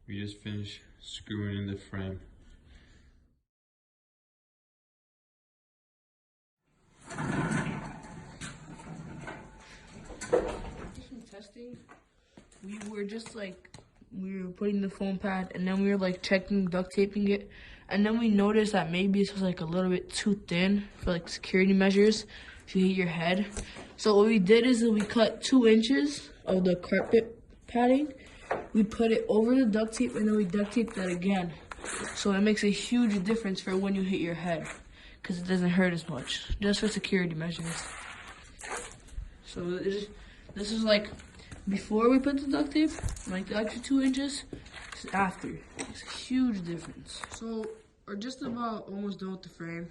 We just finished screwing in the frame. Testing, we were putting the foam pad, and then we were like checking duct taping it, and then we noticed that maybe this was like a little bit too thin for like security measures if you hit your head. So what we did is we cut 2 inches of the carpet padding, we put it over the duct tape, and then we duct taped that again. So it makes a huge difference for when you hit your head, because it doesn't hurt as much, just for security measures. So this is like before we put the duct tape, like the extra 2 inches. This is after. It's a huge difference. So we're just about almost done with the frame.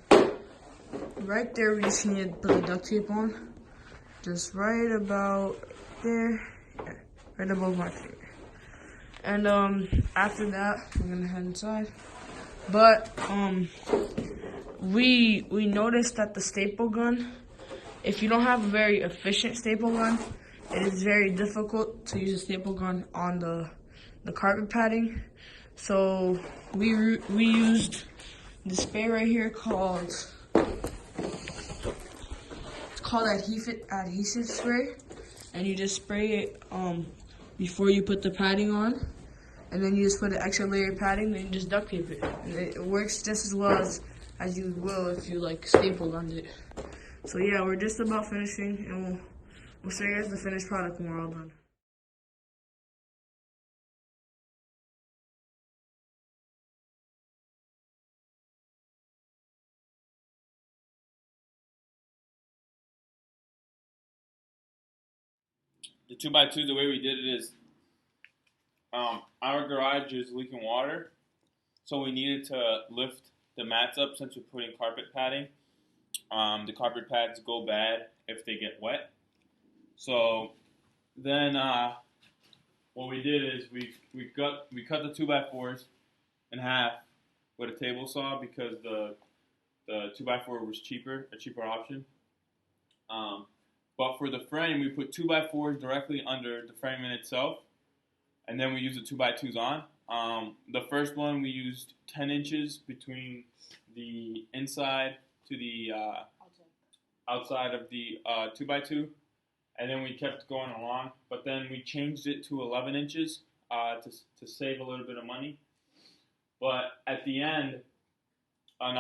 Right there, we just need to put the duct tape on. Just right about there, yeah, right above my finger. And after that, we're gonna head inside. But we noticed that the staple gun, if you don't have a very efficient staple gun, it is very difficult to use a staple gun on the carpet padding. So we used the spray right here called adhesive spray, and you just spray it before you put the padding on, and then you just put an extra layer of padding, then you just duct tape it, and it works just as well as you will if you like staple gunned it. So yeah, we're just about finishing, and we'll show you guys the finished product when we're all done. The 2x2, the way we did it is, our garage is leaking water, so we needed to lift the mats up since we're putting carpet padding. The carpet pads go bad if they get wet. So then what we did is we cut the 2x4s in half with a table saw because the 2x4 was a cheaper option. But for the frame, we put 2x4s directly under the frame in itself, and then we used the 2x2s on. The first one we used 10 inches between the inside to the outside of the 2x2, and then we kept going along. But then we changed it to 11 inches to save a little bit of money. But at the end, on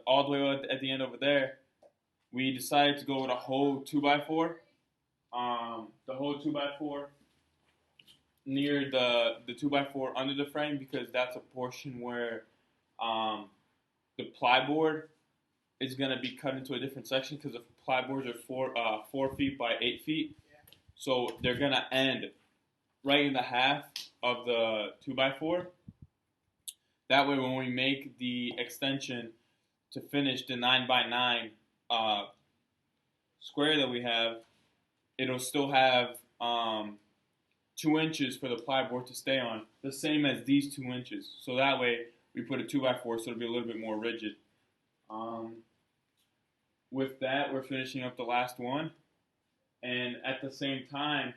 all the way at the end over there, we decided to go with a whole 2x4. The whole 2x4 near the 2x4 under the frame, because that's a portion where the plyboard is going to be cut into a different section, because the plyboards are 4 feet by 8 feet. So they're going to end right in the half of the 2x4. That way when we make the extension to finish the 9x9 square that we have, it'll still have 2 inches for the plyboard to stay on, the same as these 2 inches. So that way we put a 2x4 so it'll be a little bit more rigid. With that, we're finishing up the last one, and at the same time,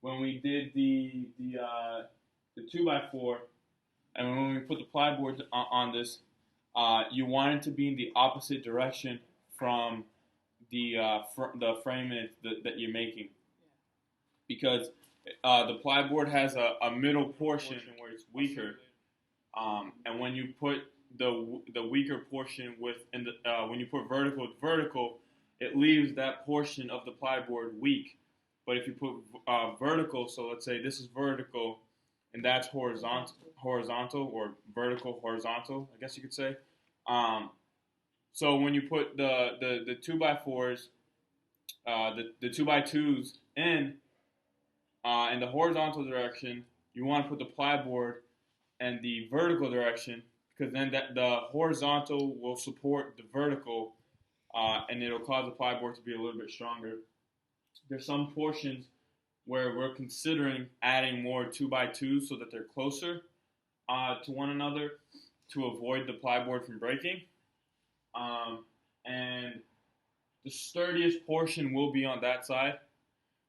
when we did the 2x4, and when we put the plyboard on this, you want it to be in the opposite direction from the frame that you're making, because the plyboard has a middle portion where it's weaker, and when you put the weaker portion when you put vertical with vertical, it leaves that portion of the plyboard weak. But if you put vertical, so let's say this is vertical and that's horizontal or vertical horizontal, I guess you could say. So when you put the 2x4s, the 2x2s in the horizontal direction, you want to put the plyboard in the vertical direction, because then the horizontal will support the vertical, and it'll cause the plyboard to be a little bit stronger. There's some portions where we're considering adding more 2x2s so that they're closer to one another to avoid the plyboard from breaking. And the sturdiest portion will be on that side.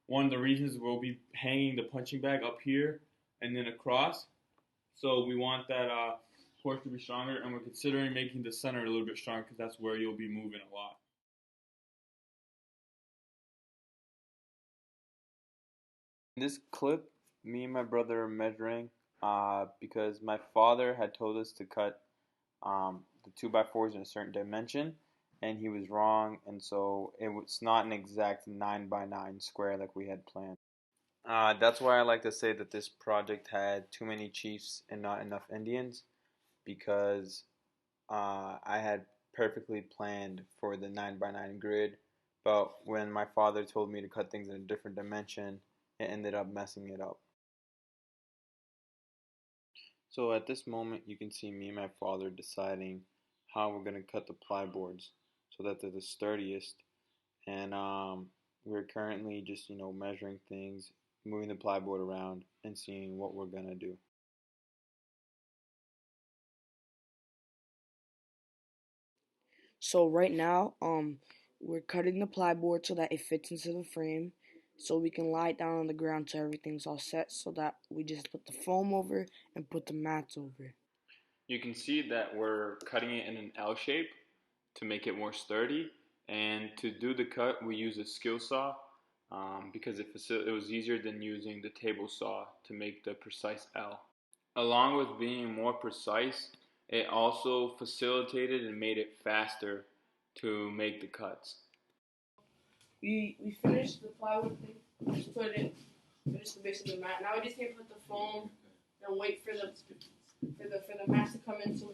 One of the reasons we'll be hanging the punching bag up here and then across. So we want that porch to be stronger, and we're considering making the center a little bit stronger because that's where you'll be moving a lot. In this clip, me and my brother are measuring because my father had told us to cut the 2x4s in a certain dimension, and he was wrong, and so it's not an exact 9x9 square like we had planned. That's why I like to say that this project had too many chiefs and not enough Indians, because I had perfectly planned for the 9x9 grid, but when my father told me to cut things in a different dimension, it ended up messing it up. So at this moment, you can see me and my father deciding how we're going to cut the plyboards so that they're the sturdiest. And we're currently just, measuring things, moving the plyboard around, and seeing what we're going to do. So right now, we're cutting the plyboard so that it fits into the frame, so we can lie it down on the ground so everything's all set, so that we just put the foam over and put the mats over. You can see that we're cutting it in an L shape to make it more sturdy, and to do the cut we use a skill saw because it was easier than using the table saw to make the precise L. Along with being more precise, it also facilitated and made it faster to make the cuts. We finished the plywood thing, just finished the base of the mat. Now we just need to put the foam and wait for the mats to come in so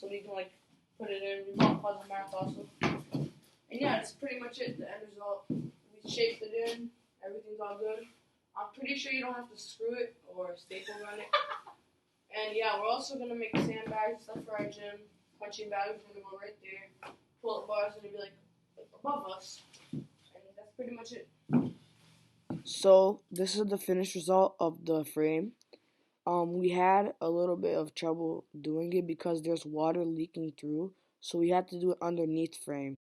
we can like put it in. We bought puzzle mats also. And yeah, it's pretty much it. The end result. We shaped it in. Everything's all good. I'm pretty sure you don't have to screw it or staple on it. And yeah, we're also gonna make sandbags, stuff for our gym. Punching bag is gonna go right there. Pull-up bars are gonna be like above us. And that's pretty much it. So this is the finished result of the frame. We had a little bit of trouble doing it because there's water leaking through, so we had to do it underneath frame.